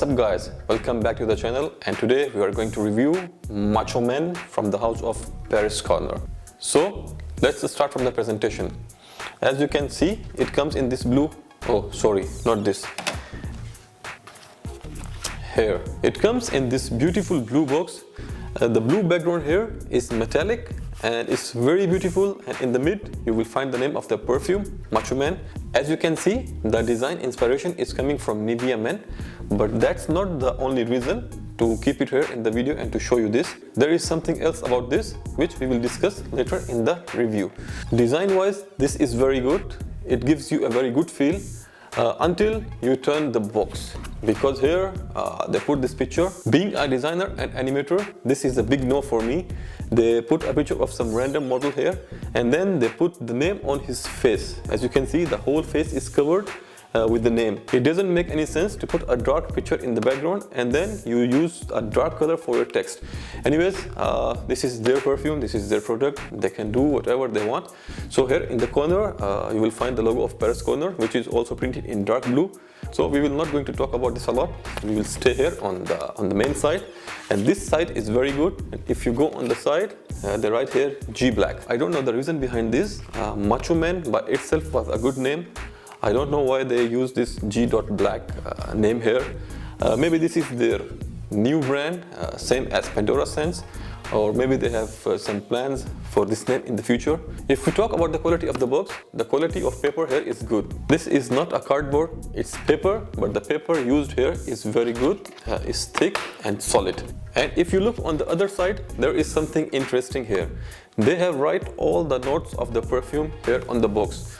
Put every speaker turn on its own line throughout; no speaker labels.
up guys, welcome back to the channel, and today we are going to review Macho Men from the house of Paris Corner. So let's start from the presentation. As you can see, it comes in this blue, oh sorry, not this, here. It comes in this beautiful blue box. The blue background here is metallic and it's very beautiful, and in the mid you will find the name of the perfume, Macho Men. As you can see, the design inspiration is coming from Nivea Men, but that's not the only reason to keep it here in the video and to show you this. There is something else about this which we will discuss later in the review. Design wise, this is very good. It gives you a very good feel until you turn the box, because here they put this picture. Being a designer and animator, this is a big no for me. They put a picture of some random model here and then they put the name on his face. As you can see, the whole face is covered with the name. It doesn't make any sense to put a dark picture in the background and then you use a dark color for your text. Anyways, this is their perfume, this is their product, they can do whatever they want. So here in the corner you will find the logo of Paris Corner, which is also printed in dark blue. So we will not going to talk about this a lot. We will stay here on the main side, and this side is very good. And if you go on the side, they write here G Black. I don't know the reason behind this. Macho Men by itself was a good name. I don't know why they use this G.Black name here. Maybe this is their new brand, same as Pandora Scents, or maybe they have some plans for this name in the future. If we talk about the quality of the box, the quality of paper here is good. This is not a cardboard, it's paper, but the paper used here is very good, it's thick and solid. And if you look on the other side, there is something interesting here. They have write all the notes of the perfume here on the box.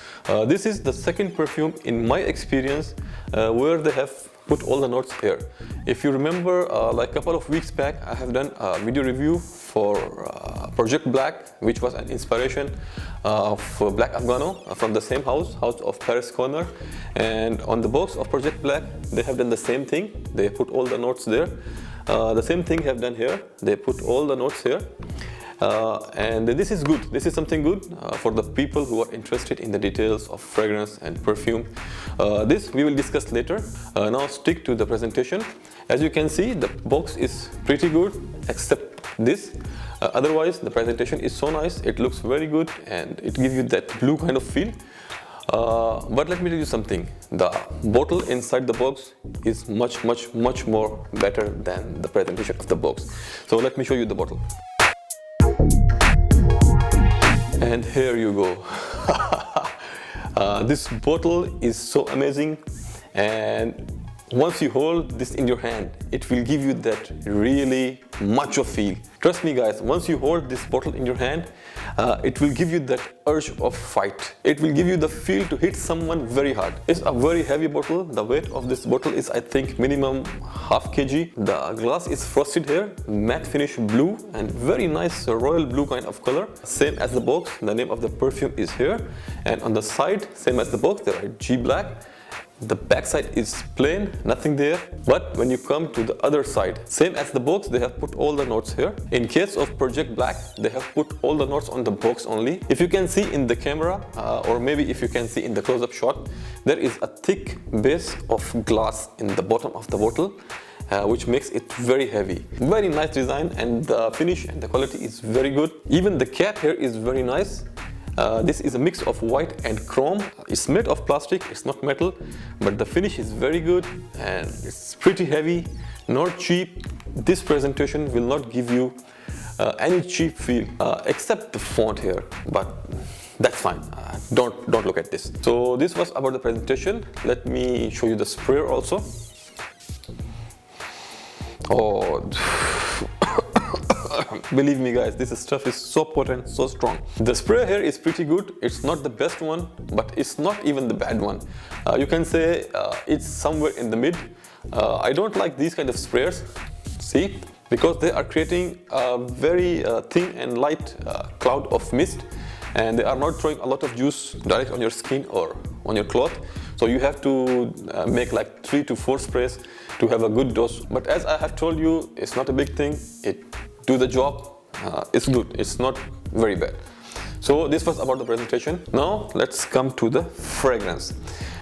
This is the second perfume in my experience where they have put all the notes here. If you remember, like a couple of weeks back, I have done a video review for Project Black, which was an inspiration of Black Afghano from the same house of Paris Corner. And on the box of Project Black, they have done the same thing. They put all the notes there. The same thing have done here. They put all the notes here. And this is good. This is something good for the people who are interested in the details of fragrance and perfume. This we will discuss later. Now stick to the presentation. As you can see, the box is pretty good except this. Otherwise, the presentation is so nice. It looks very good and it gives you that blue kind of feel. But let me tell you something. The bottle inside the box is much more better than the presentation of the box. So let me show you the bottle. And here you go. This bottle is so amazing, and once you hold this in your hand, it will give you that really macho feel. Trust me guys, once you hold this bottle in your hand, it will give you that urge of fight. It will give you the feel to hit someone very hard. It's a very heavy bottle. The weight of this bottle is, I think, minimum half kg. The glass is frosted here, matte finish blue, and very nice royal blue kind of color. Same as the box, the name of the perfume is here. And on the side, same as the box, there are G Black. The back side is plain, nothing there. But when you come to the other side, same as the box, they have put all the notes here. In case of Project Black, they have put all the notes on the box only. If you can see in the camera, or maybe if you can see in the close-up shot, there is a thick base of glass in the bottom of the bottle, which makes it very heavy. Very nice design, and the finish and the quality is very good. Even the cap here is very nice. This is a mix of white and chrome. It's made of plastic, it's not metal, but the finish is very good and it's pretty heavy, not cheap. This presentation will not give you any cheap feel, except the font here, but that's fine. Don't look at this. So this was about the presentation. Let me show you the sprayer also. Oh. Believe me guys, this stuff is so potent, so strong. The spray here is pretty good. It's not the best one, but it's not even the bad one. You can say it's somewhere in the mid. I don't like these kind of sprayers, see, because they are creating a very thin and light cloud of mist, and they are not throwing a lot of juice direct on your skin or on your cloth. So you have to make like 3 to 4 sprays to have a good dose. But as I have told you, it's not a big thing. It do the job. It's good. It's not very bad. So this was about the presentation. Now let's come to the fragrance.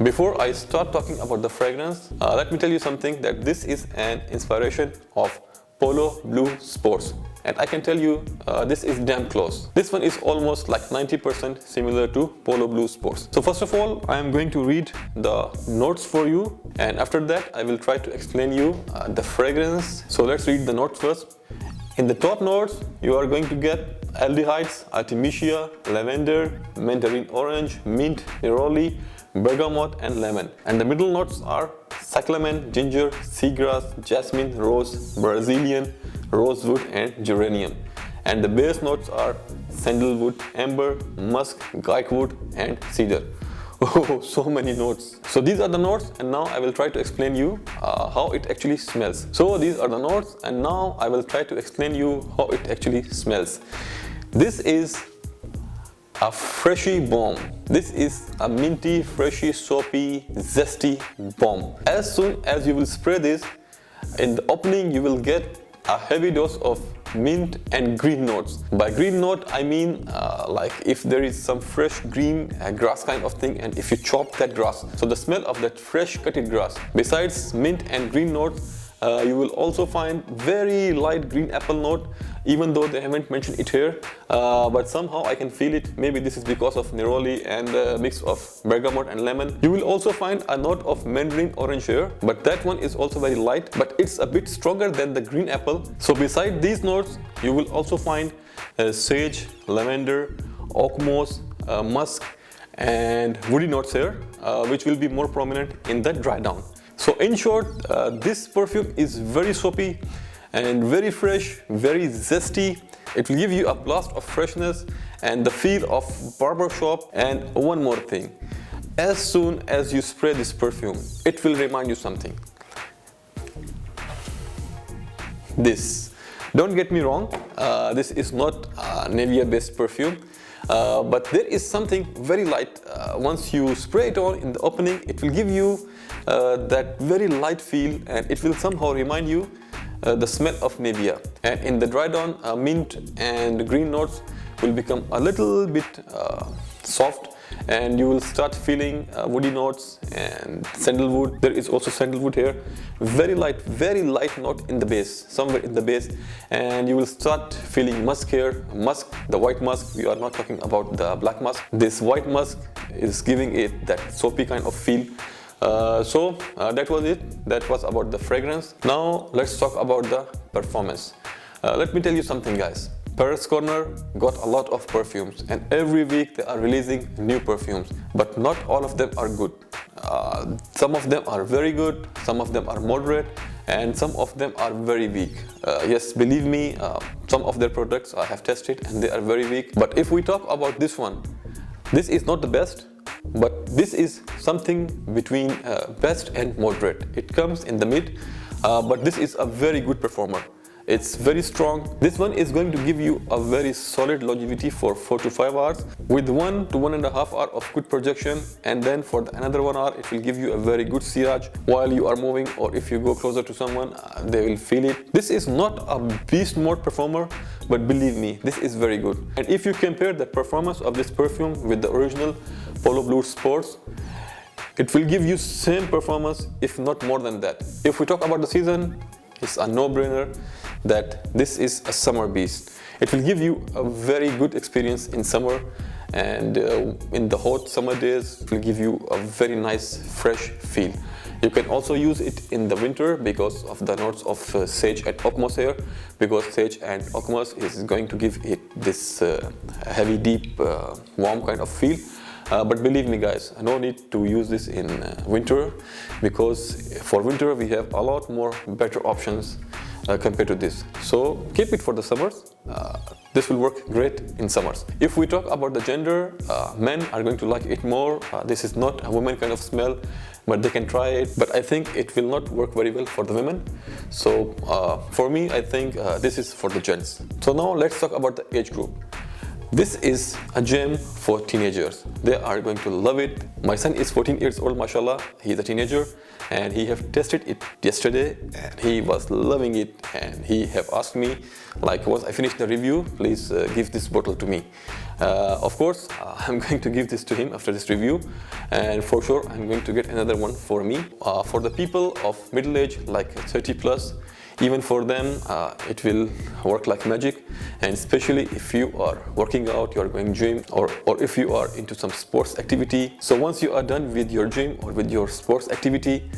Before I start talking about the fragrance, let me tell you something, that this is an inspiration of POLO Blue Sports. And I can tell you, this is damn close. This one is almost like 90% similar to POLO Blue Sports. So first of all, I am going to read the notes for you, and after that I will try to explain you the fragrance. So let's read the notes first. In the top notes, you are going to get aldehydes, artemisia, lavender, mandarin orange, mint, neroli, bergamot and lemon. And the middle notes are cyclamen, ginger, seagrass, jasmine, rose, Brazilian, rosewood and geranium. And the base notes are sandalwood, amber, musk, guaiac and cedar. Oh, so many notes. So these are the notes, and now I will try to explain you how it actually smells. So these are the notes, and now I will try to explain you how it actually smells. This is a freshy bomb. This is a minty, freshy, soapy, zesty bomb. As soon as you will spray this, in the opening you will get a heavy dose of mint and green notes. By green note I mean like if there is some fresh green grass kind of thing, and if you chop that grass, so the smell of that fresh cutted grass. Besides mint and green notes, you will also find very light green apple note, even though they haven't mentioned it here, but somehow I can feel it. Maybe this is because of neroli and a mix of bergamot and lemon. You will also find a note of mandarin orange here, but that one is also very light, but it's a bit stronger than the green apple. So beside these notes, you will also find sage, lavender, oak moss, musk and woody notes here, which will be more prominent in the dry down. So in short, this perfume is very soapy and very fresh, very zesty. It will give you a blast of freshness and the feel of barbershop. And one more thing, as soon as you spray this perfume, it will remind you something. This. Don't get me wrong, this is not a Nivea based perfume, but there is something very light. Once you spray it on in the opening, it will give you that very light feel, and it will somehow remind you the smell of Nivea. And in the dry down, mint and green notes will become a little bit soft, and you will start feeling woody notes and sandalwood. There is also sandalwood here. Very light note in the base, somewhere in the base, and you will start feeling musk here. Musk, the white musk. We are not talking about the black musk. This white musk is giving it that soapy kind of feel. So that was it. That was about the fragrance. Now let's talk about the performance. Let me tell you something, guys. Paris Corner got a lot of perfumes, and every week they are releasing new perfumes, but not all of them are good. Some of them are very good, some of them are moderate, and some of them are very weak. Yes, believe me, some of their products I have tested and they are very weak. But if we talk about this one, this is not the best, but this is something between best and moderate. It comes in the mid, but this is a very good performer. It's very strong. This one is going to give you a very solid longevity for 4 to 5 hours with 1 to 1.5 hours of good projection, and then for another 1 hour it will give you a very good siraj while you are moving, or if you go closer to someone, they will feel it. This is not a beast mode performer, but believe me, this is very good. And if you compare the performance of this perfume with the original POLO Blue Sports, it will give you same performance, if not more than that. If we talk about the season, it's a no-brainer that this is a summer beast. It will give you a very good experience in summer, and in the hot summer days it will give you a very nice fresh feel. You can also use it in the winter because of the notes of sage and oak moss here, because sage and oak moss is going to give it this heavy, deep, warm kind of feel. But believe me, guys, no need to use this in winter, because for winter we have a lot more better options compared to this. So keep it for the summers. This will work great in summers. If we talk about the gender, men are going to like it more. This is not a woman kind of smell, but they can try it. But I think it will not work very well for the women. So for me, I think this is for the gents. So now let's talk about the age group. This is a gem for teenagers. They are going to love it. My son is 14 years old, mashallah. He's a teenager and he have tested it yesterday and he was loving it, and he have asked me, like, once I finish the review, please give this bottle to me. Of course, I'm going to give this to him after this review, and for sure I'm going to get another one for me. For the people of middle age, like 30 plus, even for them, it will work like magic, and especially if you are working out, you are going gym, or if you are into some sports activity. So once you are done with your gym or with your sports activity,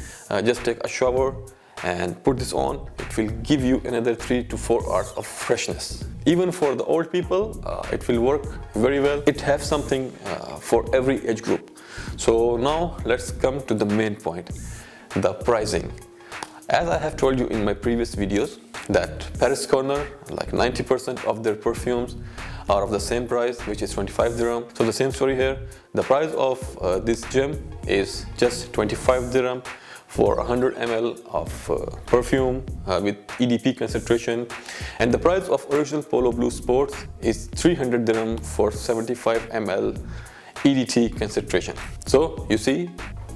just take a shower and put this on. It will give you another 3 to 4 hours of freshness. Even for the old people, it will work very well. It has something for every age group. So now let's come to the main point, the pricing. As I have told you in my previous videos, that Paris Corner, like 90% of their perfumes are of the same price, which is 25 dirham. So the same story here. The price of this gem is just 25 dirham for 100 ml of perfume with EDP concentration, and the price of original POLO Blue Sports is 300 dirham for 75 ml EDT concentration. So you see,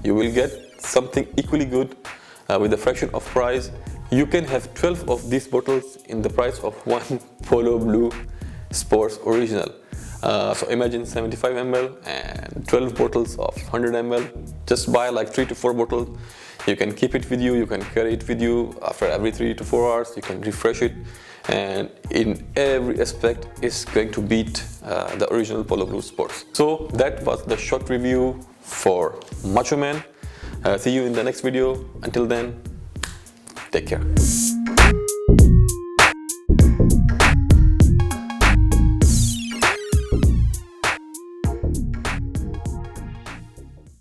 you will get something equally good with a fraction of price. You can have 12 of these bottles in the price of one POLO Blue Sports original. So imagine 75 ml and 12 bottles of 100 ml. Just buy like 3 to 4 bottles. You can keep it with you, you can carry it with you. After every 3 to 4 hours, you can refresh it, and in every aspect it's going to beat the original POLO Blue Sports. So that was the short review for Macho Men. See you in the next video. Until then, take care.